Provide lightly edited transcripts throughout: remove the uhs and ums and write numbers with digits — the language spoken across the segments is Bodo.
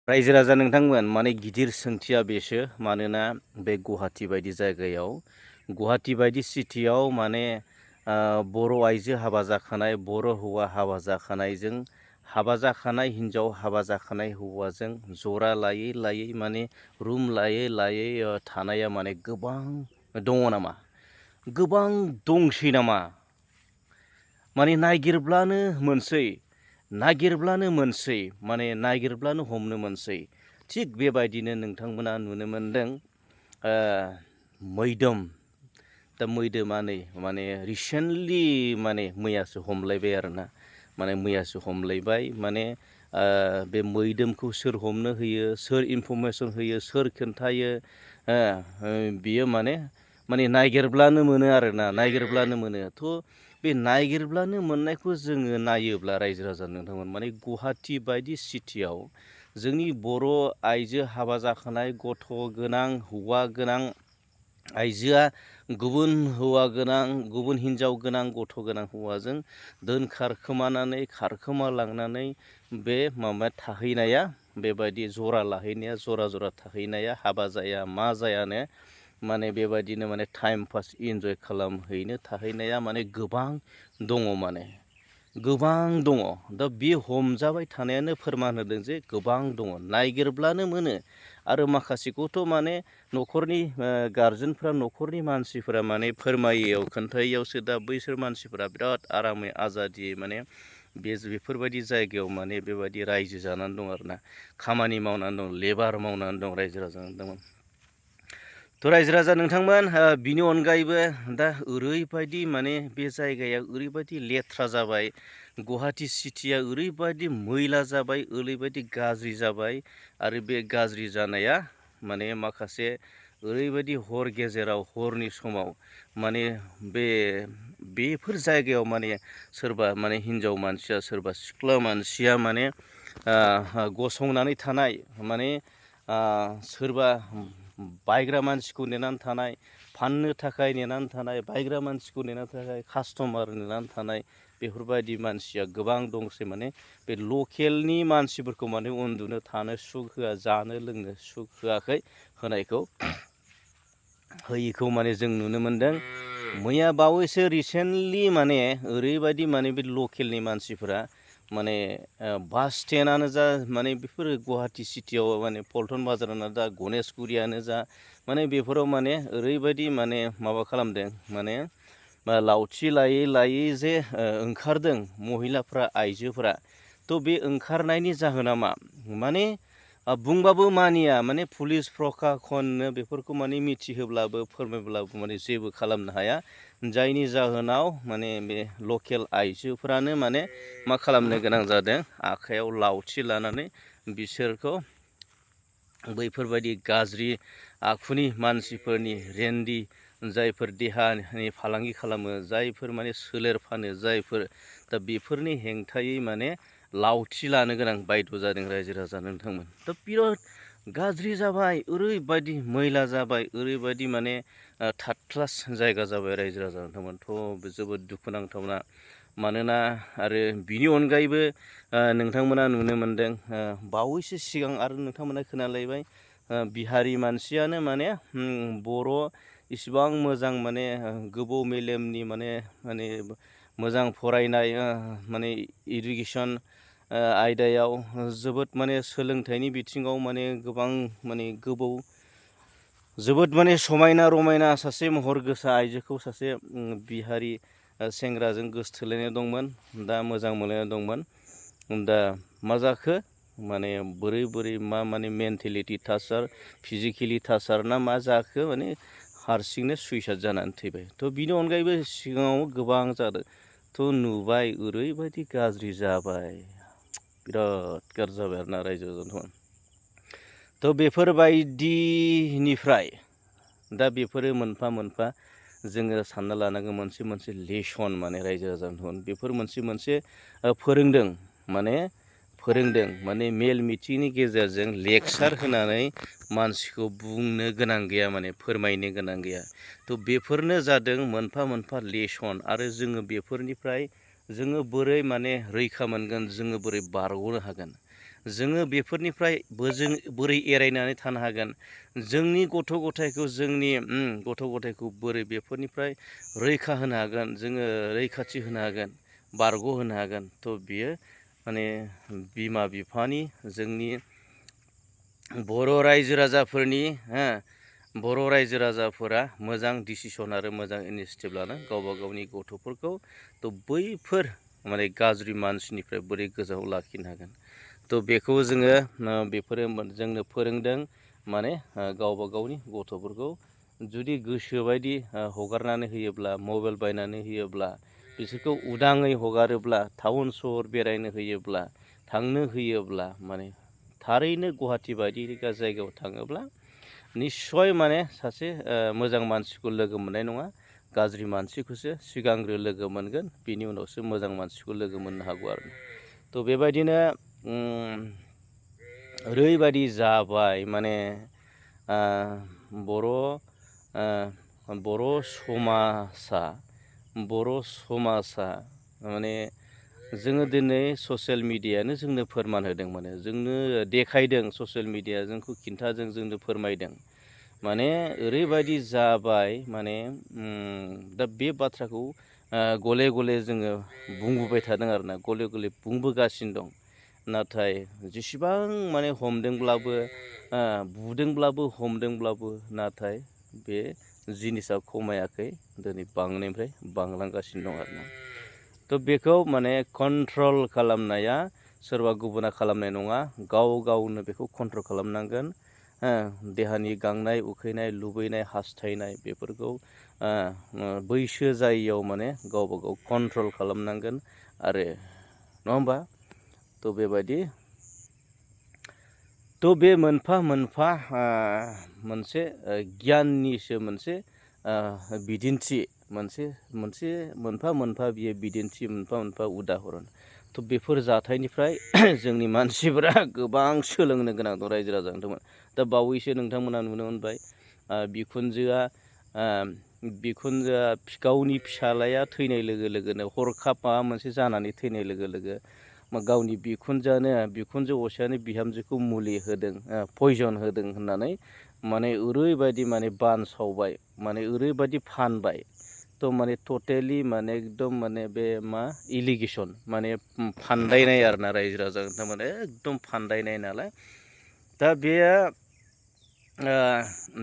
रायजो राजा नोंथांमोन माने गिदिर सोंथिया बेसो मानोना बे गुवाहाटि बायदि जायगायाव गुवाहाटि बायदि सिटियाव माने बर' आइजो हाबा जाखानाय बर' हौवा हाबा जाखानायजों हाबा जाखानाय हिन्जाव हाबा जाखानाय हौवाजों जरा लायै लायै माने रुम लायै लायै थानाया माने गोबां दङ नामा? गोबां दंसै नामा? माने नागिरब्लानो मोनसै माने नागिरब्लानो हमनो मोनसै। थिग बेबायदिनो नोंथांमोना नुनो मोनदों मैदोम दा मैदोमा नै माने रिसेन्टलि माने मैयासो हमलायबाय आरोना माने मैयासो हमलायबाय माने बे मैदोमखौ सोर हमनो होयो सोर इनफरमेसन होयो सोर खोन्थायो बियो माने नागिरब्लानो मोनो आरोना नागिरब्लानो मोनो थ' बे नागिरब्लानो मोननायखौ जोङो नायोब्ला रायजो राजा नोंथांमोन माने गुवाहाटि बायदि सिटियाव जोंनि बर' आइजो हाबा जाखानाय गथ' गोनां हौवा गोनां आइजोआ गुबुन हौवा गोनां गुबुन हिन्जाव गोनां गथ' गोनां हौवाजों दोनखारखोमानानै खारखोमालांनानै बे थाहैनाया बेबायदि जरा लाहैनाया जरा जरा थाहैनाया हाबा जाया मा जायानो माने बेबायदिनो माने टाइम पास इन्जय खालामहैनो थाहैनाया माने गोबां दङ माने गोबां दङ। दा बे हमजाबाय थानायानो फोरमान होदों जे गोबां दङ नागिरब्लानो मोनो आरो माखासेखौथ' माने न'खरनि गारजेनफ्रा न'खरनि मानसिफोरा माने फोरमायैयाव खोन्थायैयावसो दा बैसोर मानसिफोरा बिराद आरामै आजादियै माने बेफोरबायदि जायगायाव माने बेबायदि रायजो जानानै दं आरोना खामानि मावनानै दं लेबार मावनानै दं रायजो राजा नोंथांमोन। थ' रायजो राजा नोंथांमोन बिनि अनगायैबो दा ओरैबायदि माने बे जायगाया ओरैबायदि लेथ्रा जाबाय गुवाहाटि सिटिया ओरैबायदि मैला जाबाय ओरैबायदि गाज्रि जाबाय आरो बे गाज्रि जानाया माने माखासे ओरैबायदि हर गेजेराव हरनि समाव माने बेफोर जायगायाव माने सोरबा माने हिन्जाव मानसिया सोरबा सिख्ला मानसिया माने गसंनानै थानाय माने सोरबा बायग्रा मानसिखौ नेनानै थानाय फाननो थाखाय नेनानै थानाय बायग्रा मानसिखौ नेनानै थाखाय कास्टमार नेनानै थानाय बेफोरबायदि मानसिया गोबां दंसै माने बे लकेलनि मानसिफोरखौ माने उन्दुनो थानो सुख होआ जानो लोंनो सुख होआखै होनायखौ होयिखौ माने जों नुनो मोनदों। मैया बावैसो रिसेन्टलि माने ओरैबायदि माने बे लकेलनि मानसिफोरा माने बास स्टेन्डआनो जा माने बेफोर गुवाहाटि सिटियाव माने पल्टन बाजारानो जा गनेशगुरियानो जा माने बेफोराव माने ओरैबायदि माने माबा खालामदों माने लावथि लायै लायै जे ओंखारदों महिलाफ्रा आइजोफोरा थ' बे ओंखारनायनि जाहोना मा माने बुंबाबो मानिया माने पुलिस प्रखाखननो बेफोरखौ माने मिथिहोब्लाबो फोरमायब्लाबो माने जेबो खालामनो हाया जायनि जाहोनाव माने बे लकेल आइजोफ्रानो माने मा खालामनो गोनां जादों आखाइयाव लावथि लानानै बिसोरखौ बैफोरबायदि गाज्रि आखुनि मानसिफोरनि रेन्दि जायफोर देहानि फालांगि खालामो जायफोर माने सोलेर फानो जायफोर दा बेफोरनि हेंथायै माने लावथि लानो गोनां बायद' जादों रायजो राजा नोंथांमोन। दा बिराद गाज्रि जाबाय ओरैबायदि मैला जाबाय ओरैबायदि माने थार्ड क्लास जायगा जाबाय रायजो राजा नोंथांमोनथ' जोबोद दुखुनांथावना मानोना आरो बिनि अनगायैबो नोंथांमोना नुनो मोनदों बावैसो सिगां आरो नोंथांमोना खोनालायबाय बिहारि मानसियानो माने बर' इसिबां मोजां माने गोबौ मेलेमनि माने मोजां फरायनाय माने इडुकेसन आयदायाव जोबोद माने सोलोंथाइनि बिथिङाव माने गोबां माने गोबौ जोबोद माने समायना रमायना सासे महर गोसा आइजोखौ सासे बिहारि सेंग्राजों गोसथोलायनाय दंमोन दा मोजां मोनलायनाय दंमोन दा मा जाखो माने बोरै मा माने मेन्टेलिटि टाचार फिजिकेलि टाचार ना मा जाखो माने हारसिंनो सुइसाइड जानानै थैबाय। थ' बिनि अनगायैबो सिगाङाव गोबां जादों थ' नुबाय ओरैबायदि गाज्रि जाबाय बिराद गाज्रि जाबाय आरोना रायजो राजाफोर। थ' बेफोरबायदिनिफ्राय दा बेफोरो मोनफा मोनफा जोङो सानना लानांगौ मोनसे लेसन माने रायजो राजाफोर बेफोर मोनसे फोरोंदों माने मेल मिथिंनि गेजेरजों लेक्सार होनानै मानसिखौ बुंनो गोनां गैया माने फोरमायनो गोनां गैया। थ' बेफोरनो जादों मोनफा मोनफा लेसन आरो जोङो बेफोरनिफ्राय जोङो बोरै माने रैखा मोनगोन जोङो बोरै बारग'नो हागोन जोङो बेफोरनिफ्रायबो जों बोरै एरायनानै थानो हागोन, जोंनि गथ' गथायखौ बोरै बेफोरनिफ्राय रैखा होनो हागोन, जोङो रैखाथि होनो हागोन, बारग' होनो हागोन। थ' बियो माने बिमा बिफानि, जोंनि बर' रायजो राजाफोरनि बर' रायजो राजाफोरा मोजां डिसिसन आरो मोजां इनिसियेटिभ लानो गावबा गावनि गथ'फोरखौ थ' बैफोर माने गाज्रि मानसिनिफ्राय बोरै गोजानाव लाखिनो हागोन। थ' बेखौ जोङो बेफोरो जोंनो फोरोंदों, माने गावबा गावनि गथ'फोरखौ जुदि गोसोबायदि हगारनानै होयोब्ला, मबाइल बायनानै होयोब्ला, बिसोरखौ उदाङै हगारोब्ला, टाउन सहर बेरायनो होयोब्ला, थांनो होयोब्ला, माने थारैनो गुवाहाटि बायदि जायगायाव थाङोब्ला निस्सय माने सासे मोजां मानसिखौ लोगो मोननाय नङा, गाज्रि मानसिखौसो सिगांग्रो लोगो मोनगोन, बिनि उनावसो मोजां मानसिखौ लोगो मोननो हागौ आरो। थ' बेबायदिनो ओरैबायदि जाबाय माने बर' समाजा माने जोङो दिनै ससियेल मिडियानो जोंनो फोरमान होदों, माने जोंनो देखायदों, ससियेल मिडिया जोंखौ खिन्थादों, जोंनो फोरमायदों। माने ओरैबायदि जाबाय माने दा बे बाथ्राखौ गले गले जोङो बुंबोबाय थादों आरोना, गले गले बुंबोगासिनो दं। नाथाय जेसेबां माने हमदोंब्लाबो, बुदोंब्लाबो, हमदोंब्लाबो, नाथाय बे जिनिसा खमायाखै, दिनै बांनायनिफ्राय बांलांगासिनो दं आरोना। थ' बेखौ माने कन्ट्रल खालामनाया सोरबा गुबुना खालामनाय नङा, गाव गावनो बेखौ कन्ट्रल खालामनांगोन। देहानि गांनाय उखैनाय, लुबैनाय, हास्थायनाय बेफोरखौ बैसो जायैयाव माने गावबा गाव कन्ट्रल खालामनांगोन आरो, नङा होमबा? थ' बेबायदि बे मोनफा मोनफा मोनसे गियाननिसो मोनसे बिदिन्थि, मोनफा मोनफा बियो बिदिन्थि, मोनफा मोनफा उदाहरन। थ' बेफोर जाथायनिफ्राय जोंनि मानसिफोरा गोबां सोलोंनो गोनां दं, रायजो राजा नोंथांमोन। दा बावैसो नोंथांमोना नुनो मोनबाय, बिखुनजोआ गावनि फिसालाया थैनाय लोगो लोगोनो, हरखाब माबा मोनसे जानानै थैनाय लोगो लोगो गावनि बिखुनजो असेयानो बिहामजोखौ मुलि होदों, पयजन होदों होननानै माने ओरैबायदि माने बानसावबाय, माने ओरैबायदि फानबाय। थ' माने टटेलि माने एकदम माने बे इलिगेसन, माने फानदायनाय आरोना, रायजो राजा नोंथांमोना एकदम फानदायनाय नालाय। दा बेयो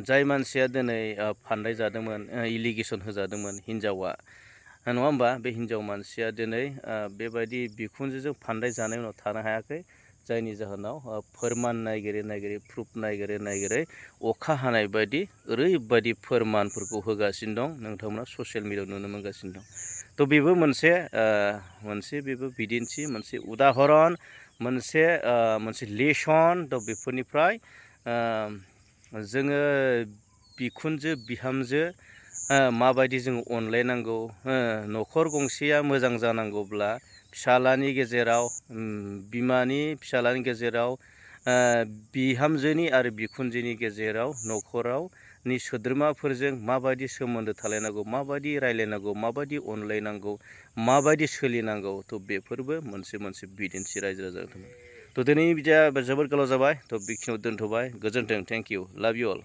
जाय मानसिया दिनै फानदाय जादोंमोन, इलिगेसन होजादोंमोन, हिनजावा, नङा होमबा? बे हिनजाव मानसिया दिनै बेबायदि बिखुनजोजों फानदाय जानाय उनाव थानो हायाखै, जायनि जाहोनाव फोरमान नागिरै प्रुफ नागिरै अखा हानाय बायदि ओरैबायदि फोरमानफोरखौ होगासिनो दं, नोंथांमोना ससियेल मिडियायाव नुनो मोनगासिनो दं। थ' बेबो मोनसे बेबो बिदिन्थि, मोनसे उदाहरन, मोनसे लेसन। थ' बेफोरनिफ्राय जोङो बिखुनजो बिहामजो माबायदि जोङो अनलायनांगौ, न'खर गंसेया मोजां जानांगौब्ला फिसालानि गेजेराव, बिमानि फिसालानि गेजेराव, बिहामजोनि आरो बिखुनजोनि गेजेराव, न'खरावनि सोद्रोमाफोरजों माबायदि सोमोन्दो थालायनांगौ, माबायदि रायलायनांगौ, माबायदि अनलायनांगौ, माबायदि सोलिनांगौ। थ' बेफोरबो मोनसे बिदिन्थि, रायजो राजा। थ' दिनैनि बिदिया जोबोद गोलाव जाबाय, थ' बेखिनियाव दोनथ'बाय। गोजोन्थों, थेंक इउ, लाभ इउ अल।